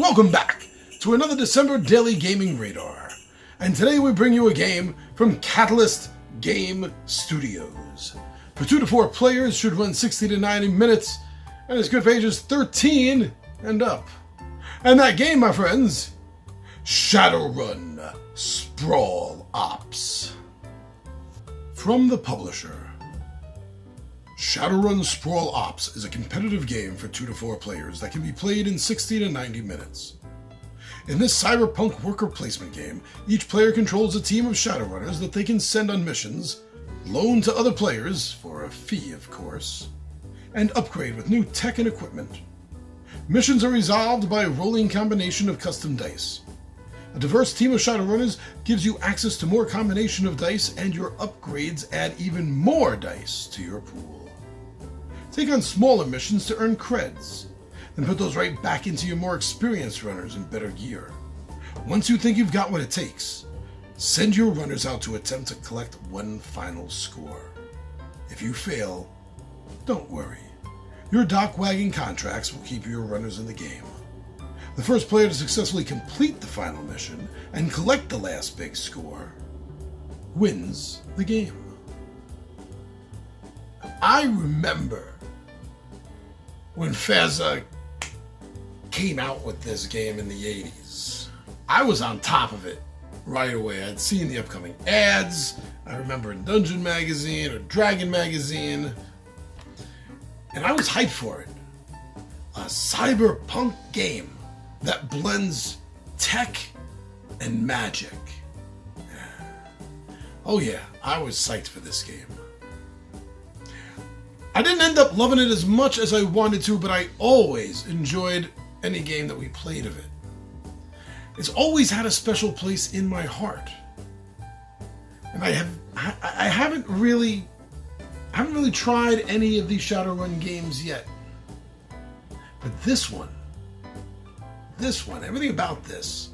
Welcome back to another December Daily Gaming Radar. And today we bring you a game from Catalyst Game Studios. For 2 to 4 players, should run 60 to 90 minutes, and is good for ages 13 and up. And that game, my friends, Shadowrun Sprawl Ops. From the publisher, Shadowrun Sprawl Ops is a competitive game for 2 to 4 players that can be played in 60 to 90 minutes. In this cyberpunk worker placement game, each player controls a team of Shadowrunners that they can send on missions, loan to other players, for a fee of course, and upgrade with new tech and equipment. Missions are resolved by a rolling combination of custom dice. A diverse team of Shadowrunners gives you access to more combination of dice, and your upgrades add even more dice to your pool. Take on smaller missions to earn creds, then put those right back into your more experienced runners and better gear. Once you think you've got what it takes, send your runners out to attempt to collect one final score. If you fail, don't worry. Your dock wagon contracts will keep your runners in the game. The first player to successfully complete the final mission and collect the last big score wins the game. I remember when Fezza came out with this game in the 80s. I was on top of it right away. I'd seen the upcoming ads. I remember in Dungeon Magazine or Dragon Magazine. And I was hyped for it. A cyberpunk game that blends tech and magic. Oh yeah, I was psyched for this game. I didn't end up loving it as much as I wanted to, but I always enjoyed any game that we played of it. It's always had a special place in my heart. And I haven't really tried any of these Shadowrun games yet. But this one, everything about this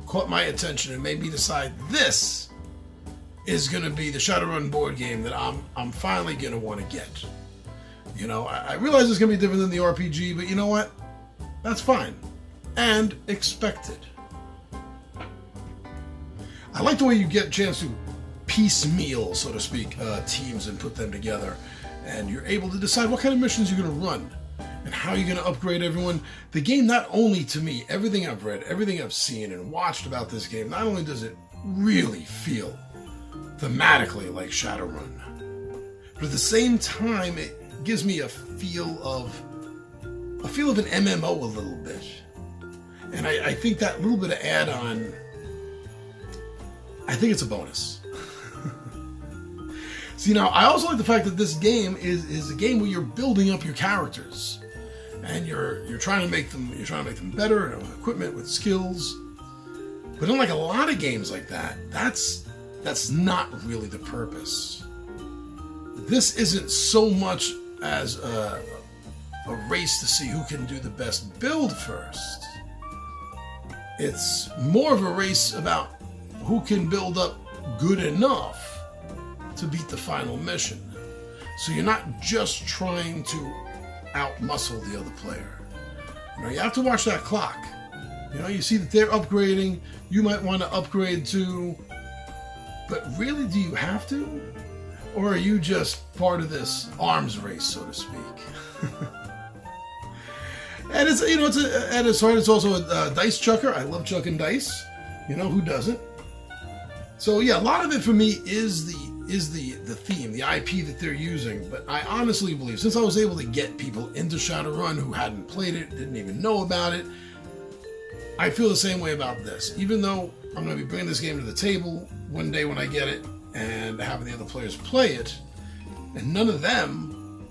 caught my attention and made me decide this is going to be the Shadowrun board game that I'm finally going to want to get. You know, I realize it's going to be different than the RPG, but you know what? That's fine. And expected. I like the way you get a chance to piecemeal, so to speak, teams and put them together. And you're able to decide what kind of missions you're going to run and how you're going to upgrade everyone. The game, not only to me, everything I've read, everything I've seen and watched about this game, not only does it really feel thematically like Shadowrun, but at the same time, it gives me a feel of an MMO a little bit. And I think that little bit of add-on, I think it's a bonus. See, now, I also like the fact that this game is a game where you're building up your characters. And you're trying to make them better, and with equipment, with skills. But unlike a lot of games like that, that's not really the purpose. This isn't so much as a race to see who can do the best build first. It's more of a race about who can build up good enough to beat the final mission. So you're not just trying to outmuscle the other player. You know, you have to watch that clock. You know, you see that they're upgrading, you might want to upgrade too. But really, do you have to? Or are you just part of this arms race, so to speak? And it's, you know, at its heart, it's also a dice chucker. I love chucking dice. You know, who doesn't? So yeah, a lot of it for me is the theme, the IP that they're using. But I honestly believe, since I was able to get people into Shadowrun who hadn't played it, didn't even know about it, I feel the same way about this. Even though I'm going to be bringing this game to the table one day when I get it, and having the other players play it, and none of them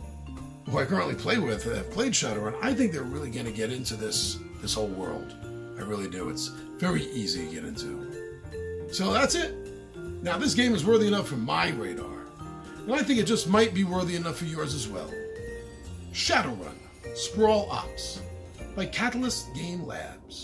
who I currently play with have played Shadowrun, I think they're really going to get into this whole world. I really do. It's very easy to get into. So that's it. Now, this game is worthy enough for my radar, and I think it just might be worthy enough for yours as well. Shadowrun Sprawl Ops by Catalyst Game Labs.